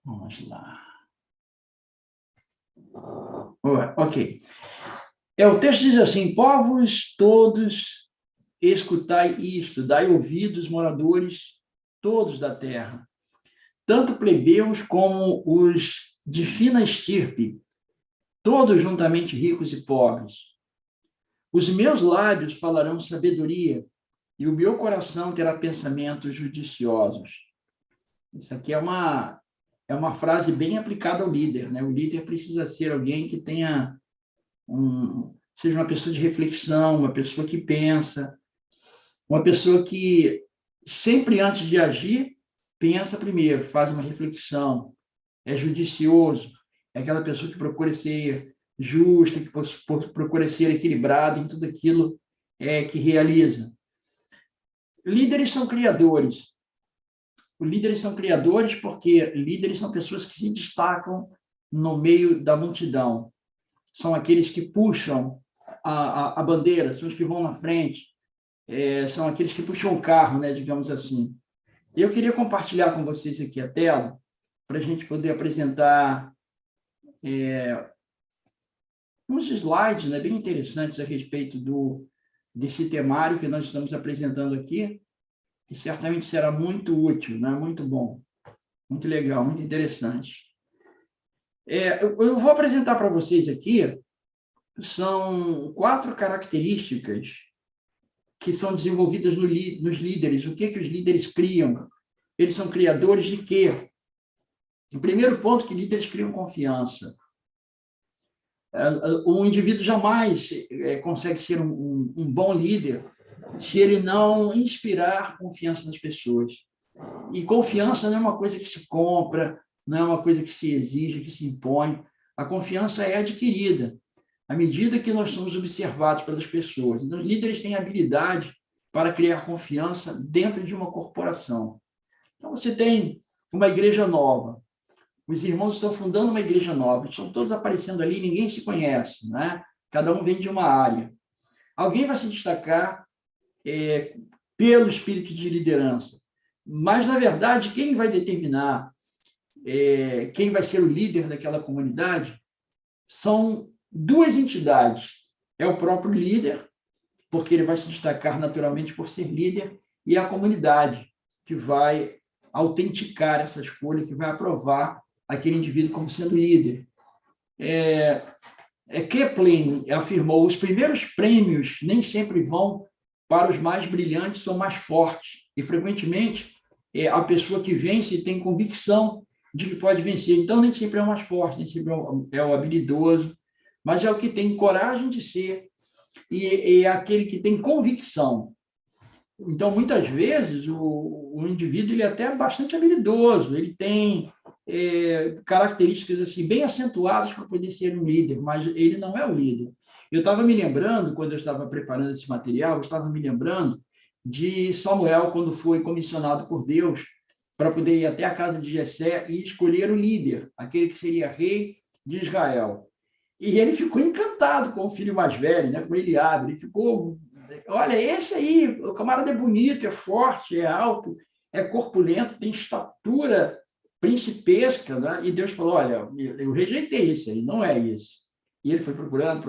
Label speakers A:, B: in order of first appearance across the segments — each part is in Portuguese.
A: Vamos lá. Ok. O texto diz assim: povos todos, escutai isto, dai ouvidos, moradores todos da terra, tanto plebeus como os de fina estirpe, todos juntamente ricos e pobres. Os meus lábios falarão sabedoria, e o meu coração terá pensamentos judiciosos. Isso aqui é uma frase bem aplicada ao líder, né? O líder precisa ser alguém que tenha seja uma pessoa de reflexão, uma pessoa que pensa, uma pessoa que sempre antes de agir, pensa primeiro, faz uma reflexão, é judicioso, é aquela pessoa que procura ser justa, que procura ser equilibrada em tudo aquilo que realiza. Líderes são criadores. Os líderes são criadores porque líderes são pessoas que se destacam no meio da multidão. São aqueles que puxam a bandeira, são os que vão na frente, são aqueles que puxam o carro, né, digamos assim. Eu queria compartilhar com vocês aqui a tela, para a gente poder apresentar uns slides, né, bem interessantes a respeito desse temário que nós estamos apresentando aqui, que certamente será muito útil, né, muito bom, muito legal, muito interessante. Eu vou apresentar para vocês aqui, são 4 características que são desenvolvidas nos líderes. O que os líderes criam? Eles são criadores de quê? O primeiro ponto é que líderes criam confiança. O indivíduo jamais consegue ser um bom líder se ele não inspirar confiança nas pessoas. E confiança não é uma coisa que se compra, não é uma coisa que se exige, que se impõe. A confiança é adquirida à medida que nós somos observados pelas pessoas. Então, os líderes têm habilidade para criar confiança dentro de uma corporação. Então, você tem uma igreja nova. Os irmãos estão fundando uma igreja nova. Estão todos aparecendo ali, ninguém se conhece, né? Cada um vem de uma área. Alguém vai se destacar pelo espírito de liderança. Mas, na verdade, quem vai determinar quem vai ser o líder daquela comunidade são 2 entidades. É o próprio líder, porque ele vai se destacar naturalmente por ser líder, e a comunidade, que vai autenticar essa escolha, que vai aprovar aquele indivíduo como sendo líder. Kepler afirmou: os primeiros prêmios nem sempre vão para os mais brilhantes ou mais fortes, e frequentemente a pessoa que vence tem convicção de que pode vencer. Então, nem sempre é o mais forte, nem sempre é o habilidoso, mas é o que tem coragem de ser, e é aquele que tem convicção. Então, muitas vezes, o indivíduo ele é até bastante habilidoso, ele tem características assim, bem acentuadas para poder ser um líder, mas ele não é o líder. Eu estava me lembrando, quando eu estava preparando esse material, eu estava me lembrando de Samuel, quando foi comissionado por Deus para poder ir até a casa de Jessé e escolher o líder, aquele que seria rei de Israel. E ele ficou encantado com o filho mais velho, né, com Eliabe. Ele ficou: olha, esse aí, o camarada é bonito, é forte, é alto, é corpulento, tem estatura principesca, né? E Deus falou: olha, eu rejeitei esse aí, não é esse. E ele foi procurando,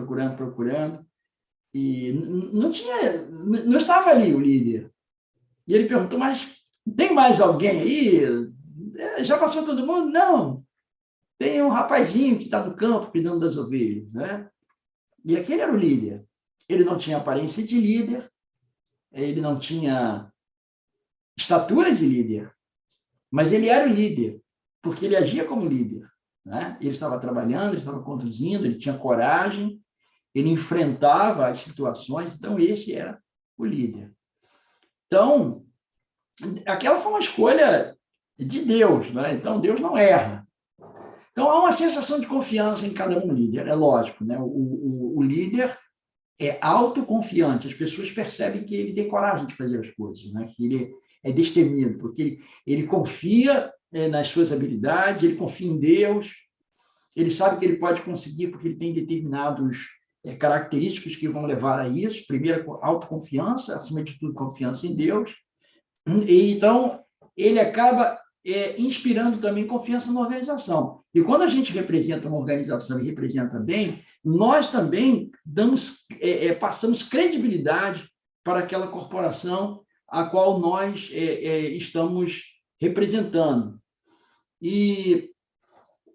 A: e não estava ali o líder. E ele perguntou: mas tem mais alguém aí? Já passou todo mundo? Não. Tem um rapazinho que está no campo cuidando das ovelhas, né? E aquele era o líder. Ele não tinha aparência de líder, ele não tinha estatura de líder, mas ele era o líder, porque ele agia como líder, né? Ele estava trabalhando, ele estava conduzindo, ele tinha coragem, ele enfrentava as situações, então esse era o líder. Então, aquela foi uma escolha de Deus, né? Então Deus não erra. Então, há uma sensação de confiança em cada um líder, é lógico, né? O líder é autoconfiante, as pessoas percebem que ele tem coragem de fazer as coisas, né? Que ele é destemido, porque ele confia nas suas habilidades, ele confia em Deus, ele sabe que ele pode conseguir porque ele tem determinadas características que vão levar a isso. Primeiro, autoconfiança, acima de tudo, confiança em Deus. E, então, ele acaba inspirando também confiança na organização. E quando a gente representa uma organização e representa bem, nós também passamos credibilidade para aquela corporação a qual nós estamos representando. E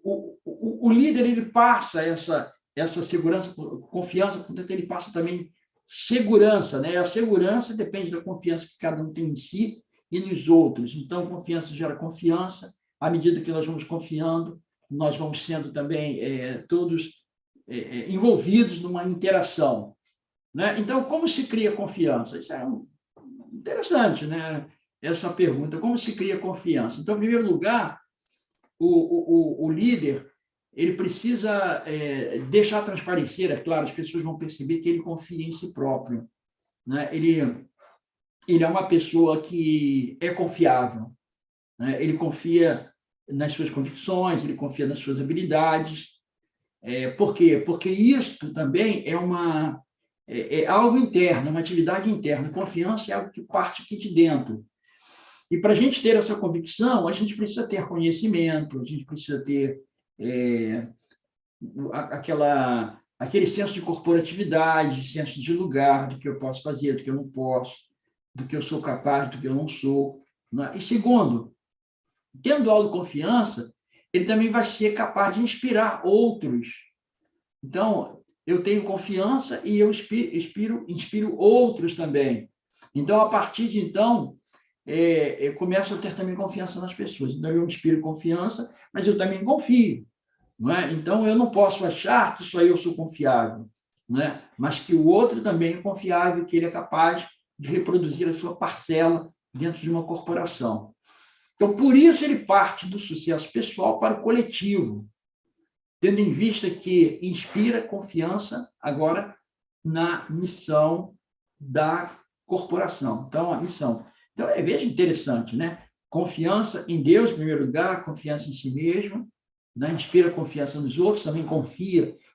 A: o líder, ele passa essa segurança, confiança, portanto, ele passa também segurança, né? A segurança depende da confiança que cada um tem em si e nos outros. Então, confiança gera confiança. À medida que nós vamos confiando, nós vamos sendo também todos envolvidos numa interação, né? Então, como se cria confiança? Isso é interessante, né? Essa pergunta, como se cria confiança? Então, em primeiro lugar, o líder, ele precisa deixar transparecer, é claro, as pessoas vão perceber que ele confia em si próprio, né? Ele é uma pessoa que é confiável, né? Ele confia nas suas convicções, ele confia nas suas habilidades. Por quê? Porque isso também é algo interno, uma atividade interna. Confiança é algo que parte aqui de dentro. E para a gente ter essa convicção, a gente precisa ter conhecimento, a gente precisa ter aquele senso de corporatividade, senso de lugar, do que eu posso fazer, do que eu não posso, do que eu sou capaz, do que eu não sou. Né? E segundo, tendo autoconfiança, ele também vai ser capaz de inspirar outros. Então, eu tenho confiança e eu inspiro outros também. Então, a partir de então, eu começo a ter também confiança nas pessoas. Então, eu inspiro confiança, mas eu também confio. Não é? Então, eu não posso achar que só eu sou confiável, não é? Mas que o outro também é confiável, que ele é capaz de reproduzir a sua parcela dentro de uma corporação. Então, por isso, ele parte do sucesso pessoal para o coletivo, tendo em vista que inspira confiança agora na missão da corporação. Então, a missão. Então, veja interessante, né? Confiança em Deus, em primeiro lugar, confiança em si mesmo, né? Inspira confiança nos outros, também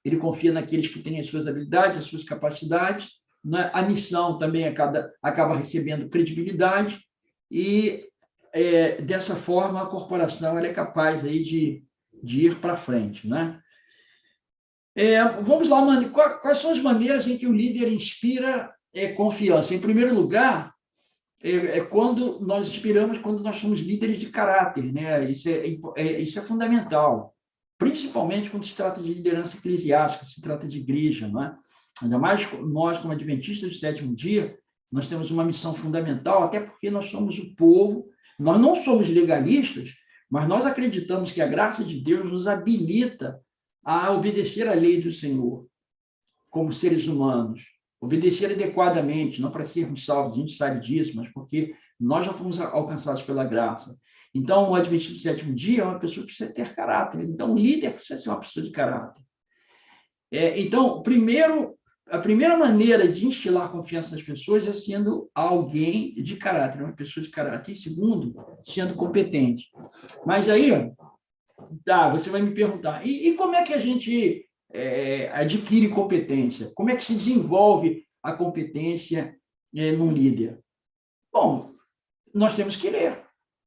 A: ele confia naqueles que têm as suas habilidades, as suas capacidades, né? A missão também acaba recebendo credibilidade e, dessa forma, a corporação ela é capaz aí de ir para frente, né? Vamos lá, Mano, quais são as maneiras em que o líder inspira confiança? Em primeiro lugar, quando nós inspiramos, quando nós somos líderes de caráter, né? Isso é fundamental, principalmente quando se trata de liderança eclesiástica, se trata de igreja, não é? Ainda mais nós, como adventistas do sétimo dia, nós temos uma missão fundamental, até porque nós somos o povo, nós não somos legalistas, mas nós acreditamos que a graça de Deus nos habilita a obedecer à lei do Senhor, como seres humanos. Obedecer adequadamente, não para sermos salvos, a gente sabe disso, mas porque nós já fomos alcançados pela graça. Então, o adventista do sétimo dia é uma pessoa que precisa ter caráter. Então, o líder precisa ser uma pessoa de caráter. Então, a primeira maneira de instilar confiança nas pessoas é sendo alguém de caráter, uma pessoa de caráter. E segundo, sendo competente. Mas aí, você vai me perguntar, e como é que a gente adquire competência? Como é que se desenvolve a competência num líder? Bom, nós temos que ler,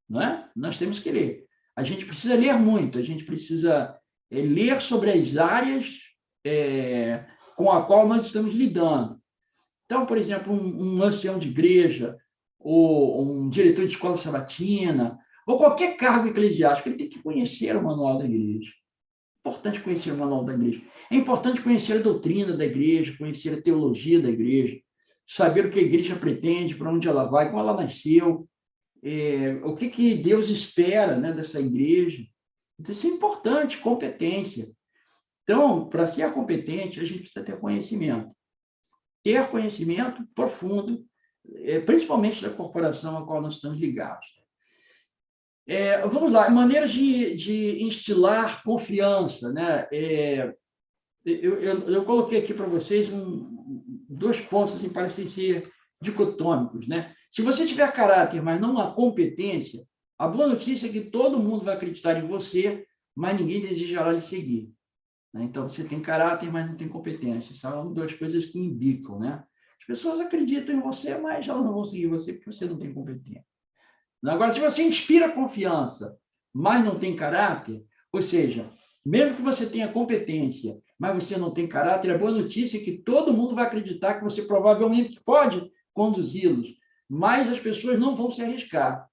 A: não é? Nós temos que ler. A gente precisa ler muito, a gente precisa ler sobre as áreas com a qual nós estamos lidando. Então, por exemplo, um ancião de igreja, ou um diretor de escola sabatina, ou qualquer cargo eclesiástico, ele tem que conhecer o manual da igreja. É importante conhecer o manual da igreja. É importante conhecer a doutrina da igreja, conhecer a teologia da igreja, saber o que a igreja pretende, para onde ela vai, como ela nasceu, o que Deus espera, né, dessa igreja. Então, isso é importante, competência. Então, para ser competente, a gente precisa ter conhecimento. Ter conhecimento profundo, principalmente da corporação a qual nós estamos ligados. Vamos lá, maneiras de instilar confiança, né? Eu coloquei aqui para vocês dois pontos assim, parecem ser dicotômicos, né? Se você tiver caráter, mas não há competência, a boa notícia é que todo mundo vai acreditar em você, mas ninguém desejará lhe seguir. Né? Então, você tem caráter, mas não tem competência. São duas coisas que indicam, né? As pessoas acreditam em você, mas elas não vão seguir você porque você não tem competência. Agora, se você inspira confiança, mas não tem caráter, ou seja, mesmo que você tenha competência, mas você não tem caráter, a boa notícia é que todo mundo vai acreditar que você provavelmente pode conduzi-los, mas as pessoas não vão se arriscar.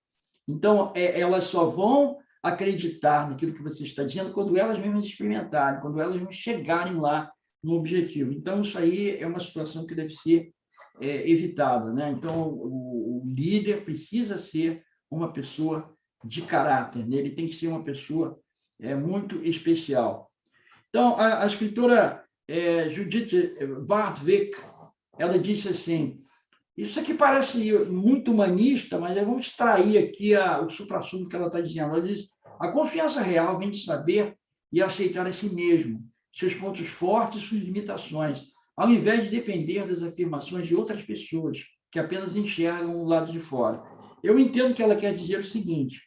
A: Então, elas só vão acreditar naquilo que você está dizendo quando elas mesmas experimentarem, quando elas mesmas chegarem lá no objetivo. Então, isso aí é uma situação que deve ser evitada, né? Então, o líder precisa ser uma pessoa de caráter, né? Ele tem que ser uma pessoa muito especial. Então, a escritora Judith Bardwick, ela disse assim, isso aqui parece muito humanista, mas vamos extrair aqui o suprassumo que ela está dizendo. Ela diz, a confiança real vem de saber e aceitar a si mesmo, seus pontos fortes e suas limitações, ao invés de depender das afirmações de outras pessoas, que apenas enxergam o lado de fora. Eu entendo que ela quer dizer o seguinte,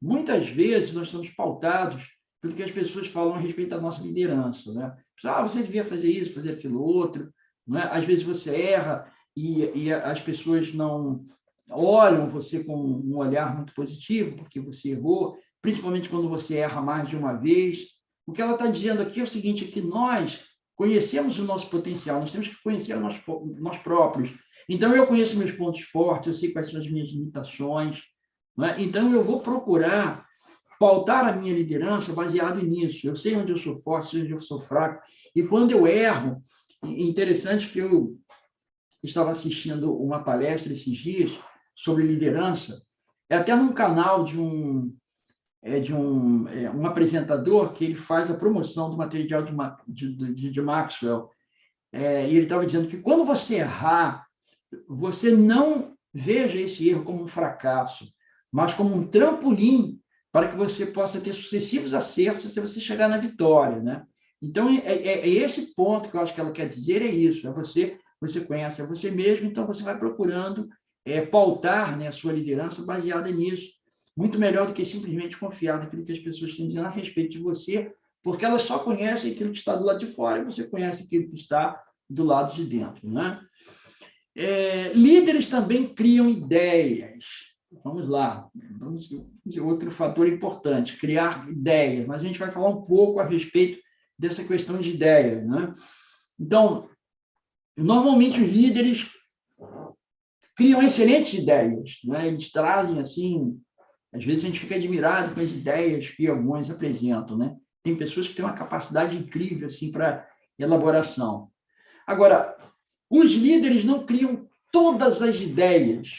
A: muitas vezes nós somos pautados pelo que as pessoas falam a respeito da nossa liderança, né? Você devia fazer isso, fazer aquilo outro, não é? Às vezes você erra e as pessoas não olham você com um olhar muito positivo, porque você errou, principalmente quando você erra mais de uma vez. O que ela está dizendo aqui é o seguinte, é que nós conhecemos o nosso potencial, nós temos que conhecer nós próprios. Então, eu conheço meus pontos fortes, eu sei quais são as minhas limitações, não é? Então, eu vou procurar pautar a minha liderança baseado nisso. Eu sei onde eu sou forte, sei onde eu sou fraco. E quando eu erro, interessante que eu estava assistindo uma palestra esses dias sobre liderança, até num canal de um apresentador que ele faz a promoção do material de Maxwell. E ele estava dizendo que quando você errar, você não veja esse erro como um fracasso, mas como um trampolim para que você possa ter sucessivos acertos até você chegar na vitória, né? Então, é esse ponto que eu acho que ela quer dizer, é isso, você conhece a você mesmo, então você vai procurando pautar, né, a sua liderança baseada nisso, muito melhor do que simplesmente confiar naquilo que as pessoas estão dizendo a respeito de você, porque elas só conhecem aquilo que está do lado de fora e você conhece aquilo que está do lado de dentro, né? Líderes também criam ideias. Vamos lá, outro fator importante, criar ideias, mas a gente vai falar um pouco a respeito dessa questão de ideias, né? Então, normalmente os líderes criam excelentes ideias, né? Eles trazem, assim, às vezes a gente fica admirado com as ideias que alguns apresentam, né? Tem pessoas que têm uma capacidade incrível, assim, para elaboração. Agora, os líderes não criam todas as ideias,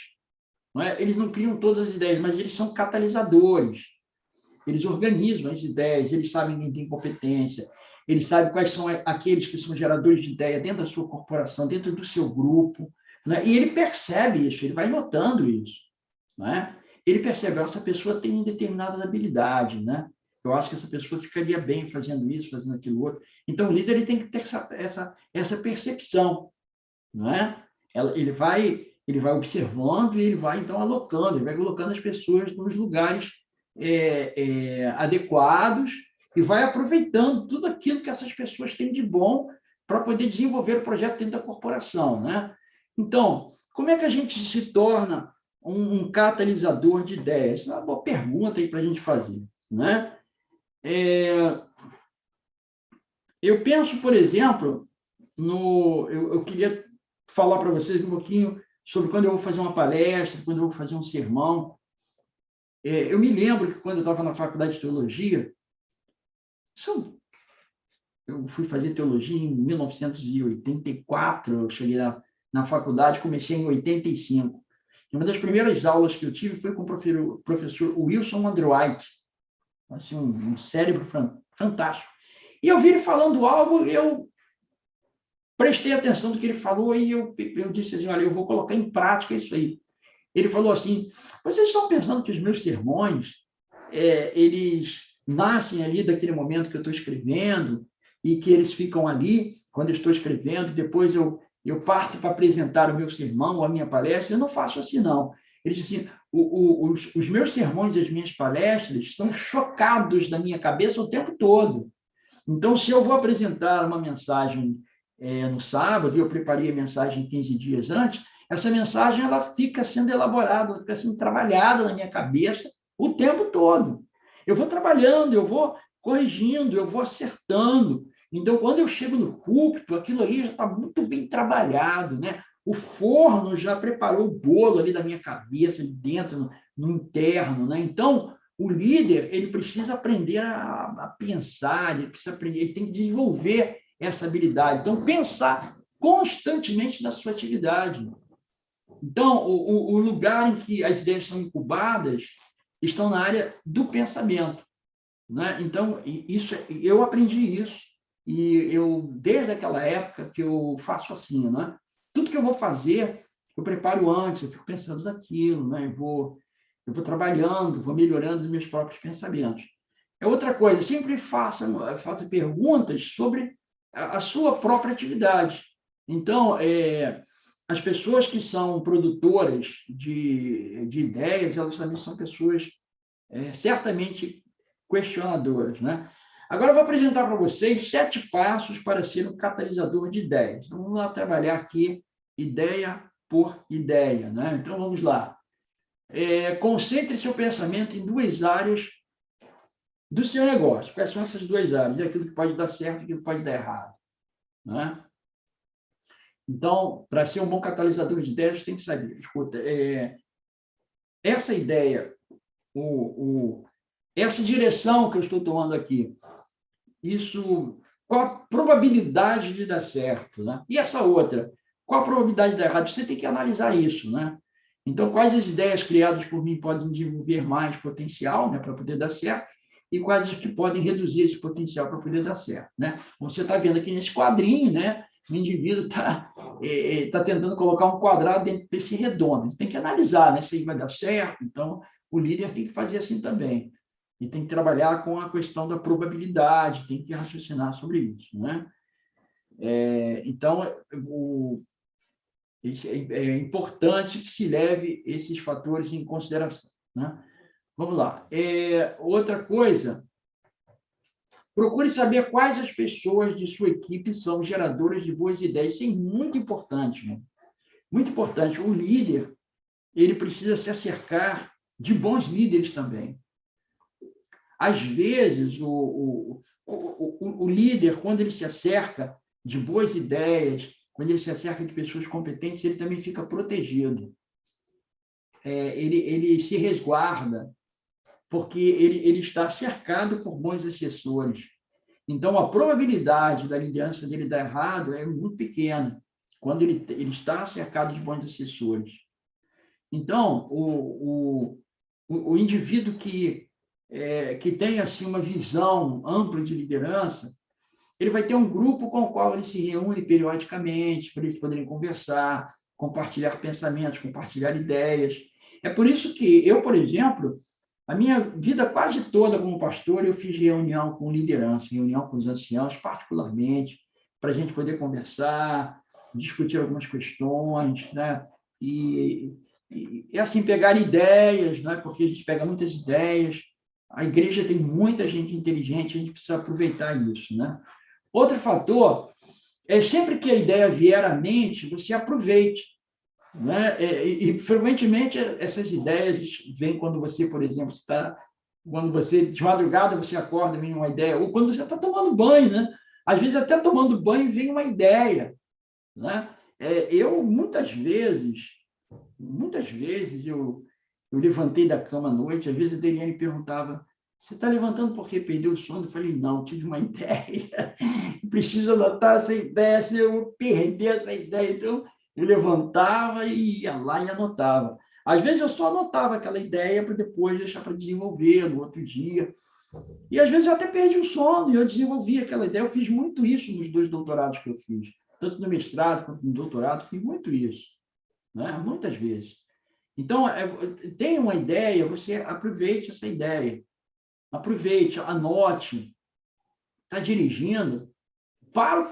A: não é? Eles não criam todas as ideias, mas eles são catalisadores. Eles organizam as ideias, eles sabem quem tem competência, eles sabem quais são aqueles que são geradores de ideia dentro da sua corporação, dentro do seu grupo, né? E ele percebe isso, ele vai notando isso, né? Ele percebe, essa pessoa tem determinadas habilidades, né? Eu acho que essa pessoa ficaria bem fazendo isso, fazendo aquilo outro. Então, o líder ele tem que ter essa percepção, não é? Ele vai observando e ele vai, então, alocando, ele vai colocando as pessoas nos lugares adequados e vai aproveitando tudo aquilo que essas pessoas têm de bom para poder desenvolver o projeto dentro da corporação, né? Então, como é que a gente se torna um catalisador de ideias? É uma boa pergunta aí para a gente fazer, né? Eu penso, por exemplo, eu queria falar para vocês um pouquinho sobre quando eu vou fazer uma palestra, quando eu vou fazer um sermão. Eu me lembro que quando eu estava na faculdade de teologia, eu fui fazer teologia em 1984, eu cheguei na faculdade, comecei em 85. E uma das primeiras aulas que eu tive foi com o professor Wilson Andrewitt, assim, um cérebro fantástico. E eu vi ele falando algo, eu prestei atenção no que ele falou e eu disse assim, olha, eu vou colocar em prática isso aí. Ele falou assim, vocês estão pensando que os meus sermões, eles nascem ali daquele momento que eu estou escrevendo e que eles ficam ali quando eu estou escrevendo e depois eu parto para apresentar o meu sermão ou a minha palestra? Eu não faço assim, não. Ele disse assim, os meus sermões e as minhas palestras são chocados da minha cabeça o tempo todo. Então, se eu vou apresentar uma mensagem no sábado, e eu preparei a mensagem 15 dias antes, essa mensagem ela fica sendo elaborada, ela fica sendo trabalhada na minha cabeça o tempo todo. Eu vou trabalhando, eu vou corrigindo, eu vou acertando. Então, quando eu chego no púlpito, aquilo ali já está muito bem trabalhado, né? O forno já preparou o bolo ali da minha cabeça, ali dentro, no interno, né? Então, o líder, ele precisa aprender a pensar, ele precisa aprender, ele tem que desenvolver essa habilidade. Então, pensar constantemente na sua atividade. Então, o lugar em que as ideias são incubadas estão na área do pensamento, né? Então, isso, eu aprendi isso, e eu, desde aquela época que eu faço assim, né? Tudo que eu vou fazer, eu preparo antes, eu fico pensando naquilo, né? Eu vou trabalhando, vou melhorando os meus próprios pensamentos. É outra coisa, sempre faça perguntas sobre a sua própria atividade. Então, as pessoas que são produtoras de ideias, elas também são pessoas certamente questionadoras, né? Agora eu vou apresentar para vocês 7 passos para ser um catalisador de ideias. Então, vamos lá trabalhar aqui ideia por ideia, né? Então, vamos lá. Concentre seu pensamento em 2 áreas do seu negócio. Quais são essas 2 áreas? Aquilo que pode dar certo e aquilo que pode dar errado, né? Então, para ser um bom catalisador de ideias, tem que saber. Escuta, essa ideia, essa direção que eu estou tomando aqui, isso, qual a probabilidade de dar certo, né? E essa outra, qual a probabilidade de dar errado? Você tem que analisar isso, né? Então, quais as ideias criadas por mim podem desenvolver mais potencial, né, para poder dar certo, e quais as que podem reduzir esse potencial para poder dar certo, né? Como você está vendo aqui nesse quadrinho, né? O indivíduo está tentando colocar um quadrado dentro desse redondo. Ele tem que analisar, né, se vai dar certo. Então, o líder tem que fazer assim também. E tem que trabalhar com a questão da probabilidade, tem que raciocinar sobre isso, né? Então, é importante que se leve esses fatores em consideração, né? Vamos lá. Outra coisa, procure saber quais as pessoas de sua equipe são geradoras de boas ideias. Isso é muito importante, né? Muito importante. O líder, ele precisa se cercar de bons líderes também. Às vezes, o líder, quando ele se acerca de boas ideias, quando ele se acerca de pessoas competentes, ele também fica protegido. Ele se resguarda, porque ele está cercado por bons assessores. Então, a probabilidade da liderança dele dar errado é muito pequena, quando ele está cercado de bons assessores. Então, o indivíduo que tem assim, uma visão ampla de liderança, ele vai ter um grupo com o qual ele se reúne periodicamente, para eles poderem conversar, compartilhar pensamentos, compartilhar ideias. É por isso que eu, por exemplo, a minha vida quase toda como pastor, eu fiz reunião com liderança, reunião com os anciãos, particularmente, para a gente poder conversar, discutir algumas questões, né? E assim, pegar ideias, né? Porque a gente pega muitas ideias, a igreja tem muita gente inteligente, a gente precisa aproveitar isso, né? Outro fator é sempre que a ideia vier à mente, você aproveite, né? E frequentemente essas ideias vêm quando você, por exemplo, quando você de madrugada você acorda, vem uma ideia, ou quando você está tomando banho, né? Às vezes até tomando banho vem uma ideia, né? Eu muitas vezes eu levantei da cama à noite, às vezes a Deliane perguntava: você está levantando porque perdeu o sono? Eu falei: não, tive uma ideia, preciso anotar essa ideia, senão eu vou perder essa ideia. Então, eu levantava e ia lá e anotava. Às vezes eu só anotava aquela ideia para depois deixar para desenvolver no outro dia. E às vezes eu até perdi o sono e eu desenvolvi aquela ideia. Eu fiz muito isso nos 2 doutorados que eu fiz. Tanto no mestrado quanto no doutorado, fiz muito isso, né? Muitas vezes. Então, tem uma ideia, você aproveite essa ideia. Aproveite, anote. Está dirigindo? Para o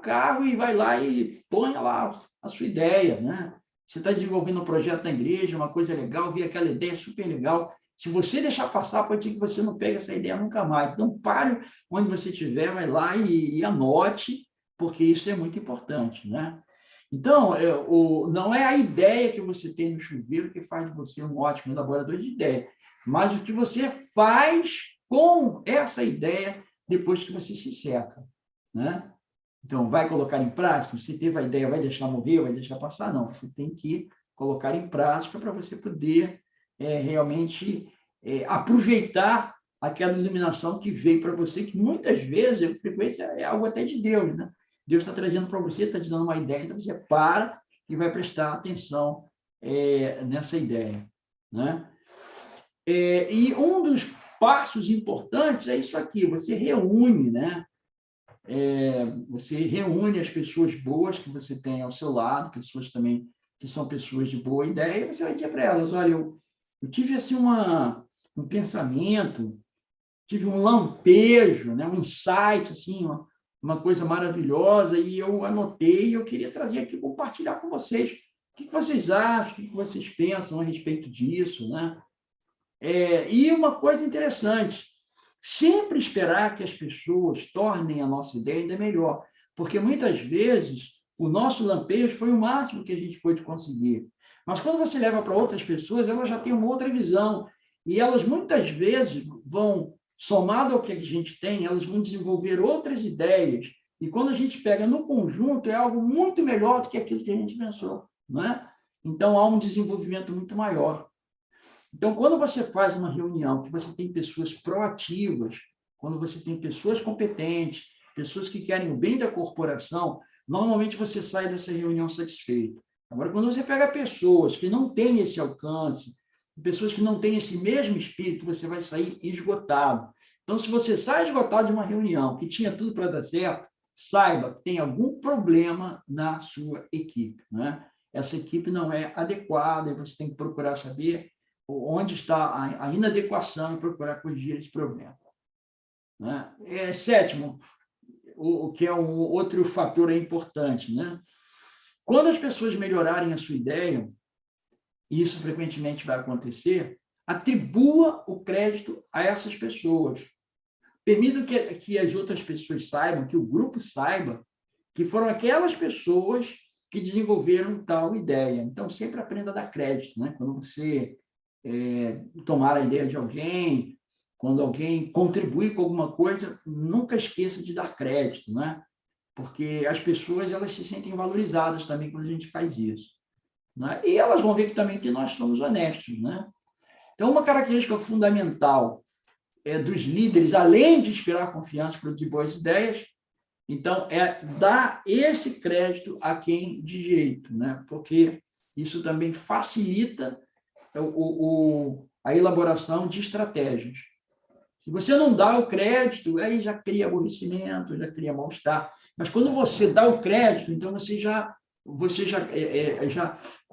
A: carro e vai lá e ponha lá a sua ideia, né? Você está desenvolvendo um projeto na igreja, uma coisa legal, vê aquela ideia super legal. Se você deixar passar, pode ser que você não pegue essa ideia nunca mais. Então, pare onde você estiver, vai lá e anote, porque isso é muito importante, né? Então, não é a ideia que você tem no chuveiro que faz de você um ótimo elaborador de ideia, mas o que você faz com essa ideia depois que você se seca, né? Então, vai colocar em prática? Você teve a ideia, vai deixar morrer, vai deixar passar? Não, você tem que colocar em prática para você poder realmente aproveitar aquela iluminação que veio para você, que muitas vezes, a frequência é algo até de Deus, né? Deus está trazendo para você, está te dando uma ideia, então você para e vai prestar atenção nessa ideia, né? E um dos passos importantes é isso aqui, você reúne, né? Você reúne as pessoas boas que você tem ao seu lado, pessoas também que são pessoas de boa ideia, e você vai dizer para elas, olha, eu tive assim um pensamento, tive um lampejo, né, um insight, assim, uma coisa maravilhosa, e eu anotei, e eu queria trazer aqui, compartilhar com vocês. O que vocês acham, o que vocês pensam a respeito disso, né? E uma coisa interessante, sempre esperar que as pessoas tornem a nossa ideia ainda melhor, porque muitas vezes o nosso lampejo foi o máximo que a gente pôde conseguir. Mas quando você leva para outras pessoas, elas já têm uma outra visão, e elas muitas vezes vão, somado ao que a gente tem, elas vão desenvolver outras ideias, e quando a gente pega no conjunto, é algo muito melhor do que aquilo que a gente pensou, não é? Então, há um desenvolvimento muito maior. Então, quando você faz uma reunião que você tem pessoas proativas, quando você tem pessoas competentes, pessoas que querem o bem da corporação, normalmente você sai dessa reunião satisfeito. Agora, quando você pega pessoas que não têm esse alcance, pessoas que não têm esse mesmo espírito, você vai sair esgotado. Então, se você sai esgotado de uma reunião que tinha tudo para dar certo, saiba que tem algum problema na sua equipe, né? Essa equipe não é adequada e você tem que procurar saber onde está a inadequação e procurar corrigir esse problema, né? Sétimo, o que é um outro fator importante, né? Quando as pessoas melhorarem a sua ideia, e isso frequentemente vai acontecer, atribua o crédito a essas pessoas. Permita que as outras pessoas saibam, que o grupo saiba, que foram aquelas pessoas que desenvolveram tal ideia. Então, sempre aprenda a dar crédito, né? Quando você tomar a ideia de alguém, quando alguém contribuir com alguma coisa, nunca esqueça de dar crédito, né? Porque as pessoas, elas se sentem valorizadas também quando a gente faz isso, né? E elas vão ver que também que nós somos honestos, né? Então, uma característica fundamental dos líderes, além de inspirar confiança e produzir boas ideias, então, é dar esse crédito a quem de direito, né? Porque isso também facilita a elaboração de estratégias. Se você não dá o crédito, aí já cria aborrecimento, já cria mal-estar. Mas quando você dá o crédito, então já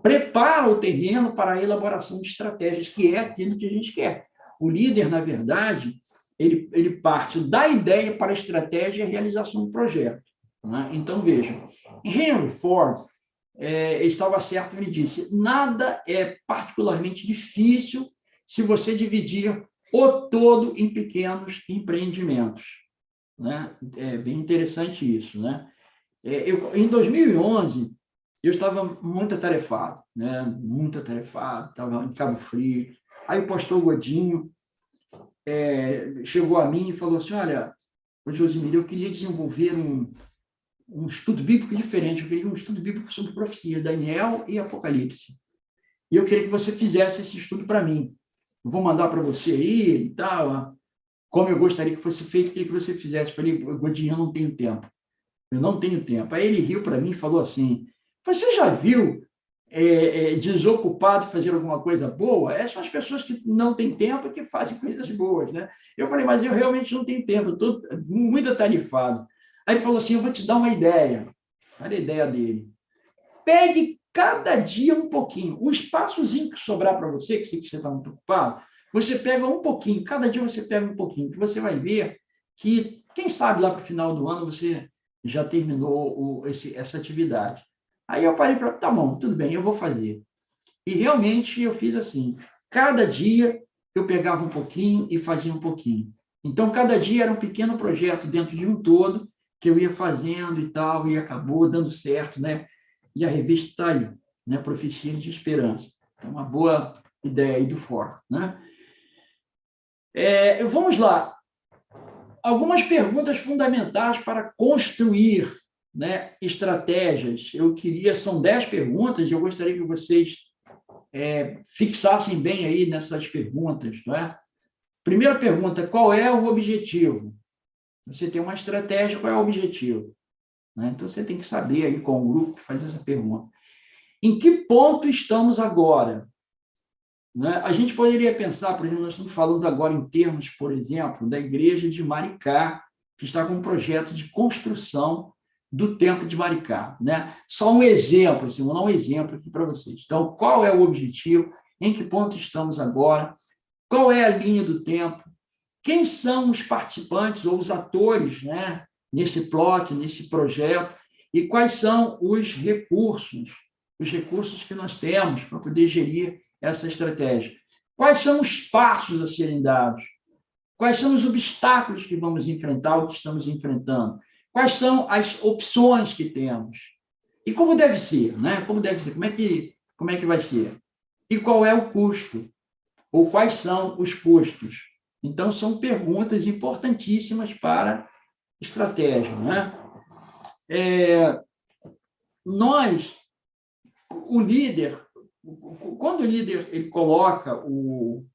A: prepara o terreno para a elaboração de estratégias, que é aquilo que a gente quer. O líder, na verdade, ele parte da ideia para a estratégia e a realização do projeto, né? Então, veja, Henry Ford estava certo, ele disse, nada é particularmente difícil se você dividir o todo em pequenos empreendimentos, né? É bem interessante isso, né? Em 2011, eu estava muito atarefado, né? Muito atarefado, estava em Cabo Frio. Aí o pastor Godinho chegou a mim e falou assim, olha, Josimir, eu queria desenvolver um estudo bíblico diferente, eu queria um estudo bíblico sobre profecia, Daniel e Apocalipse. E eu queria que você fizesse esse estudo para mim. Eu vou mandar para você aí e tal, como eu gostaria que fosse feito, eu queria que você fizesse. Eu falei, Godinho, eu não tenho tempo. Eu não tenho tempo. Aí ele riu para mim e falou assim, você já viu desocupado fazer alguma coisa boa? Essas são as pessoas que não têm tempo e que fazem coisas boas, né? Eu falei, mas eu realmente não tenho tempo, eu estou muito atarefado. Aí ele falou assim, eu vou te dar uma ideia. Olha a ideia dele. Pegue cada dia um pouquinho. O espaçozinho que sobrar para você, que você está muito ocupado, você pega um pouquinho. Cada dia você pega um pouquinho, que você vai ver que, quem sabe, lá para o final do ano você já terminou essa atividade. Aí eu parei para, tá bom, tudo bem, eu vou fazer. E realmente eu fiz assim. Cada dia eu pegava um pouquinho e fazia um pouquinho. Então, cada dia era um pequeno projeto dentro de um todo que eu ia fazendo e tal, e acabou dando certo, né? e a revista está aí, né? Profecias de Esperança. É uma boa ideia aí do Ford, né? Vamos lá. Algumas perguntas fundamentais para construir, né, estratégias. São 10 perguntas, e eu gostaria que vocês fixassem bem aí nessas perguntas, não é? Primeira pergunta, qual é o objetivo? Você tem uma estratégia, qual é o objetivo? Né? Então, você tem que saber aí com o grupo que faz essa pergunta. Em que ponto estamos agora? Né? A gente poderia pensar, por exemplo, nós estamos falando agora em termos, por exemplo, da igreja de Maricá, que está com um projeto de construção do Templo de Maricá. Né? Só um exemplo, assim, vou dar um exemplo aqui para vocês. Então, qual é o objetivo? Em que ponto estamos agora? Qual é a linha do tempo? Quem são os participantes ou os atores, né, nesse plot, nesse projeto? E quais são os recursos que nós temos para poder gerir essa estratégia? Quais são os passos a serem dados? Quais são os obstáculos que vamos enfrentar ou que estamos enfrentando? Quais são as opções que temos? E como deve ser, né? Como deve ser? Como é que vai ser? E qual é o custo? Ou quais são os custos? Então, são perguntas importantíssimas para estratégia, né? O líder, quando o líder ele coloca o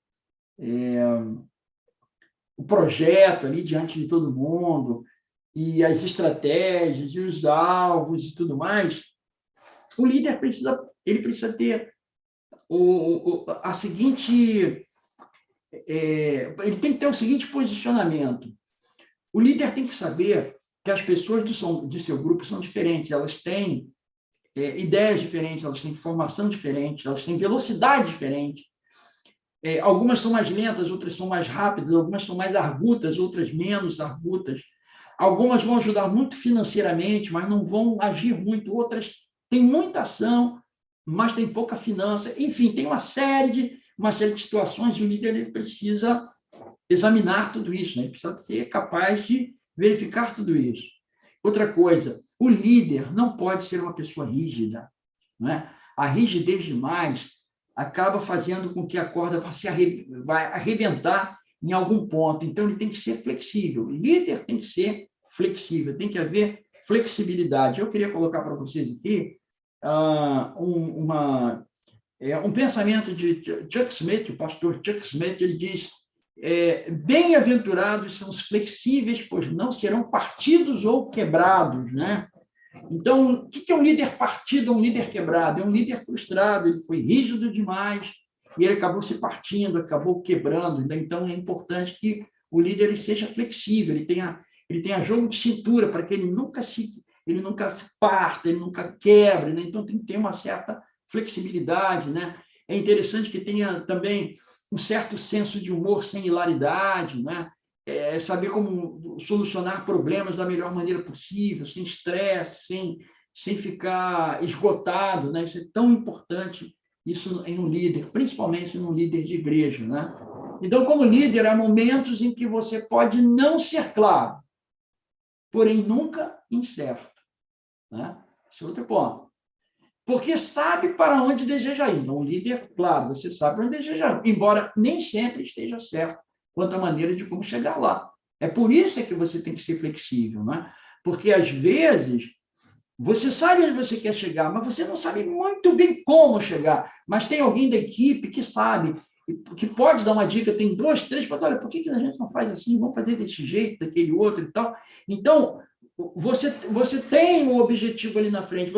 A: projeto ali diante de todo mundo, e as estratégias, e os alvos e tudo mais, o líder precisa ter a seguinte... ele tem que ter o seguinte posicionamento. O líder tem que saber que as pessoas de seu grupo são diferentes, elas têm ideias diferentes, elas têm formação diferente, elas têm velocidade diferente. Algumas são mais lentas, outras são mais rápidas, algumas são mais argutas, outras menos argutas. Algumas vão ajudar muito financeiramente, mas não vão agir muito. Outras têm muita ação, mas têm pouca finança. Enfim, tem uma série de situações e o líder ele precisa examinar tudo isso, né? Ele precisa ser capaz de verificar tudo isso. Outra coisa, o líder não pode ser uma pessoa rígida, né? A rigidez demais acaba fazendo com que a corda vai arrebentar em algum ponto. Então, ele tem que ser flexível. O líder tem que ser flexível, tem que haver flexibilidade. Eu queria colocar para vocês aqui um pensamento de Chuck Smith, o pastor Chuck Smith, ele diz: bem-aventurados são os flexíveis, pois não serão partidos ou quebrados, né? Então, o que é um líder partido ou um líder quebrado? É um líder frustrado, ele foi rígido demais e ele acabou se partindo, acabou quebrando. Então, é importante que o líder ele seja flexível, ele tenha jogo de cintura para que ele nunca se parta, ele nunca quebre, né? Então, tem que ter uma certa flexibilidade, né? É interessante que tenha também um certo senso de humor sem hilaridade, né? Saber como solucionar problemas da melhor maneira possível, sem estresse, sem ficar esgotado, né? Isso é tão importante, isso em um líder, principalmente em um líder de igreja, né? Então, como líder, há momentos em que você pode não ser claro, porém nunca incerto, né? Esse é outro ponto. Porque sabe para onde deseja ir. Então, um líder, claro, você sabe para onde deseja ir, embora nem sempre esteja certo quanto à maneira de como chegar lá. É por isso que você tem que ser flexível, né? Porque, às vezes, você sabe onde você quer chegar, mas você não sabe muito bem como chegar. Mas tem alguém da equipe que sabe, que pode dar uma dica, tem 2, 3, pode, olha, por que a gente não faz assim? Vamos fazer desse jeito, daquele outro e tal. Então, você tem um objetivo ali na frente,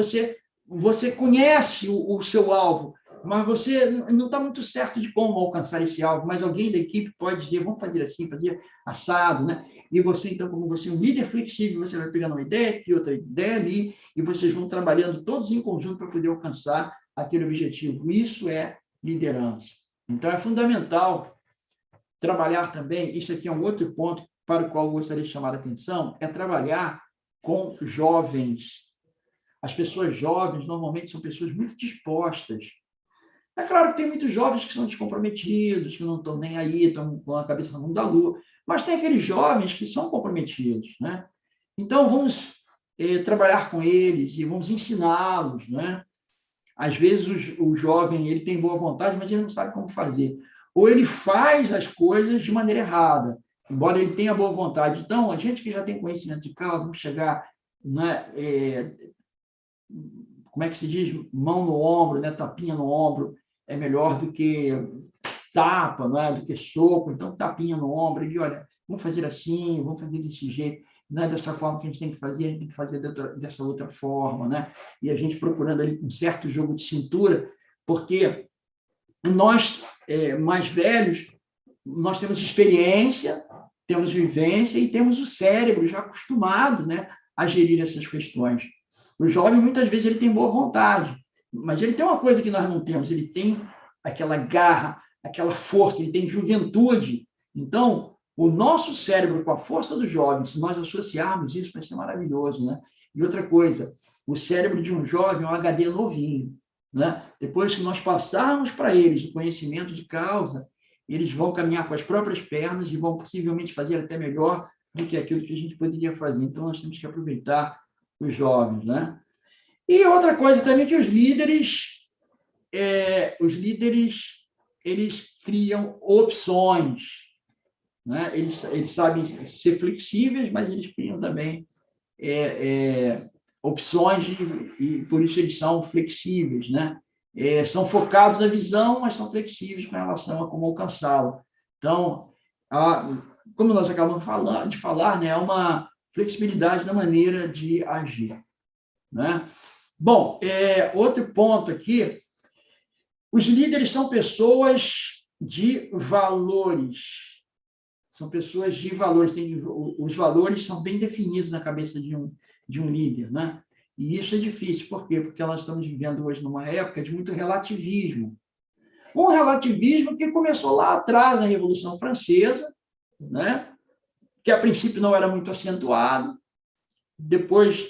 A: você conhece o seu alvo, mas você não está muito certo de como alcançar esse alvo, mas alguém da equipe pode dizer, vamos fazer assim, fazer assado, né? E você, então, como você é um líder flexível, você vai pegando uma ideia aqui, outra ideia ali, e vocês vão trabalhando todos em conjunto para poder alcançar aquele objetivo. Isso é liderança. Então, é fundamental trabalhar também, isso aqui é um outro ponto para o qual eu gostaria de chamar a atenção, é trabalhar com jovens. As pessoas jovens, normalmente, são pessoas muito dispostas. É claro que tem muitos jovens que são descomprometidos, que não estão nem aí, estão com a cabeça no mundo da lua, mas tem aqueles jovens que são comprometidos, né? Então, vamos trabalhar com eles e vamos ensiná-los, né? Às vezes o jovem ele tem boa vontade, mas ele não sabe como fazer. Ou ele faz as coisas de maneira errada, embora ele tenha boa vontade. Então, a gente que já tem conhecimento de causa, vamos chegar, né, como é que se diz? Mão no ombro, né, tapinha no ombro, é melhor do que tapa, não é? Do que soco. Então, tapinha no ombro, ele, olha, vamos fazer assim, vamos fazer desse jeito. Não é dessa forma que a gente tem que fazer, a gente tem que fazer dessa outra forma, né? E a gente procurando ali um certo jogo de cintura, porque nós, mais velhos, nós temos experiência, temos vivência e temos o cérebro já acostumado, né, a gerir essas questões. O jovem, muitas vezes, ele tem boa vontade, mas ele tem uma coisa que nós não temos, ele tem aquela garra, aquela força, ele tem juventude. Então, o nosso cérebro, com a força do jovem, se nós associarmos isso, vai ser maravilhoso, né? E outra coisa, o cérebro de um jovem é um HD novinho, né? Depois que nós passarmos para eles o conhecimento de causa, eles vão caminhar com as próprias pernas e vão possivelmente fazer até melhor do que aquilo que a gente poderia fazer. Então, nós temos que aproveitar os jovens, né? E outra coisa também que os líderes, eles criam opções, né? Eles sabem ser flexíveis, mas eles criam também opções e por isso eles são flexíveis, né? São focados na visão, mas são flexíveis com relação a como alcançá-la. Então, como nós acabamos de falar, né, é uma flexibilidade na maneira de agir, né? Bom, outro ponto aqui, os líderes são pessoas de valores. São pessoas de valores. Os valores são bem definidos na cabeça de um líder, né? E isso é difícil. Por quê? Porque nós estamos vivendo hoje numa época de muito relativismo. Um relativismo que começou lá atrás, na Revolução Francesa, né? Que a princípio não era muito acentuado, depois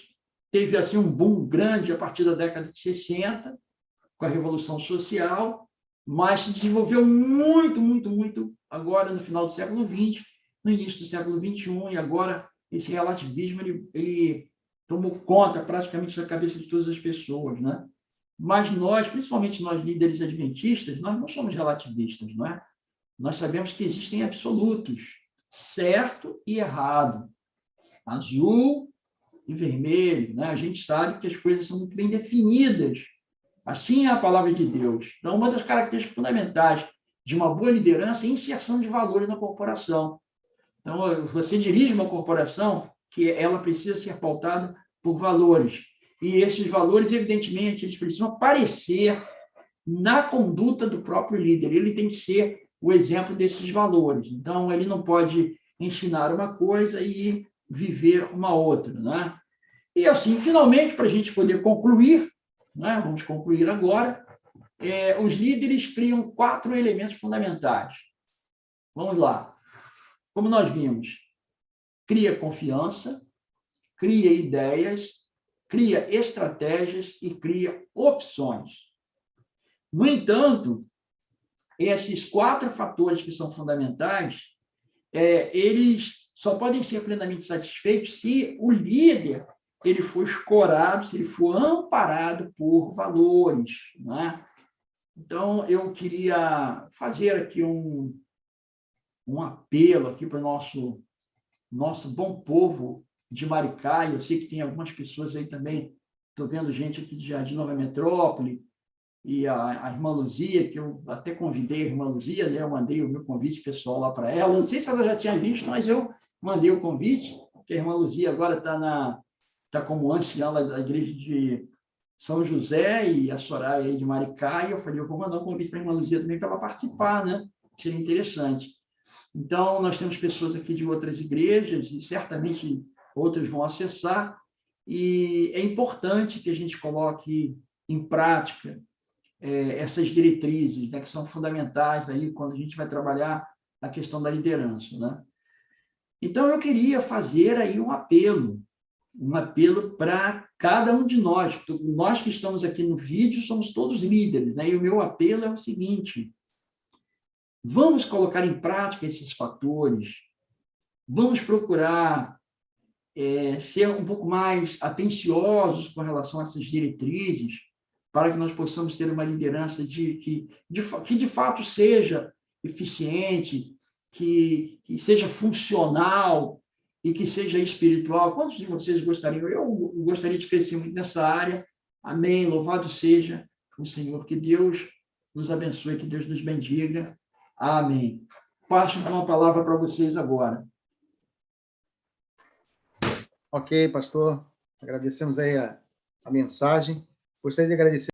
A: teve assim um boom grande a partir da década de 60, com a Revolução Social, mas se desenvolveu muito, muito, muito agora no final do século XX, no início do século XXI, e agora esse relativismo ele tomou conta praticamente da cabeça de todas as pessoas, né? Mas nós, principalmente nós líderes adventistas, nós não somos relativistas, não é? Nós sabemos que existem absolutos, certo e errado, azul e vermelho, né? A gente sabe que as coisas são muito bem definidas. Assim é a palavra de Deus. Então, uma das características fundamentais de uma boa liderança é a inserção de valores na corporação. Então, você dirige uma corporação que ela precisa ser pautada por valores. E esses valores, evidentemente, eles precisam aparecer na conduta do próprio líder. Ele tem que ser o exemplo desses valores. Então, ele não pode ensinar uma coisa e viver uma outra, né? E assim, finalmente, para a gente poder concluir, né? Vamos concluir agora, os líderes criam 4 elementos fundamentais. Vamos lá. Como nós vimos, cria confiança, cria ideias, cria estratégias e cria opções. No entanto, esses 4 fatores que são fundamentais, eles só podem ser plenamente satisfeitos se o líder ele for escorado, se ele for amparado por valores, né? Então, eu queria fazer aqui um apelo aqui para o nosso bom povo de Maricá. Eu sei que tem algumas pessoas aí também, estou vendo gente aqui de Jardim Nova Metrópole, e a irmã Luzia, que eu até convidei a irmã Luzia, né? Eu mandei o meu convite pessoal lá para ela. Não sei se ela já tinha visto, mas eu mandei o convite, que a irmã Luzia agora está como anciã da igreja de São José, e a Soraya aí de Maricá, e eu falei, eu vou mandar um convite para a irmã Luzia também para ela participar, né? Seria interessante. Então, nós temos pessoas aqui de outras igrejas, e certamente outras vão acessar, e é importante que a gente coloque em prática essas diretrizes, né, que são fundamentais aí quando a gente vai trabalhar a questão da liderança, né? Então, eu queria fazer aí um apelo para cada um de nós. Nós que estamos aqui no vídeo somos todos líderes, né? E o meu apelo é o seguinte: vamos colocar em prática esses fatores, vamos procurar ser um pouco mais atenciosos com relação a essas diretrizes, para que nós possamos ter uma liderança que de fato seja eficiente, que seja funcional e que seja espiritual. Quantos de vocês gostariam? Eu gostaria de crescer muito nessa área. Amém. Louvado seja o Senhor. Que Deus nos abençoe, que Deus nos bendiga. Amém. Passo então a palavra para vocês agora.
B: Ok, pastor. Agradecemos aí a mensagem. Gostaria de agradecer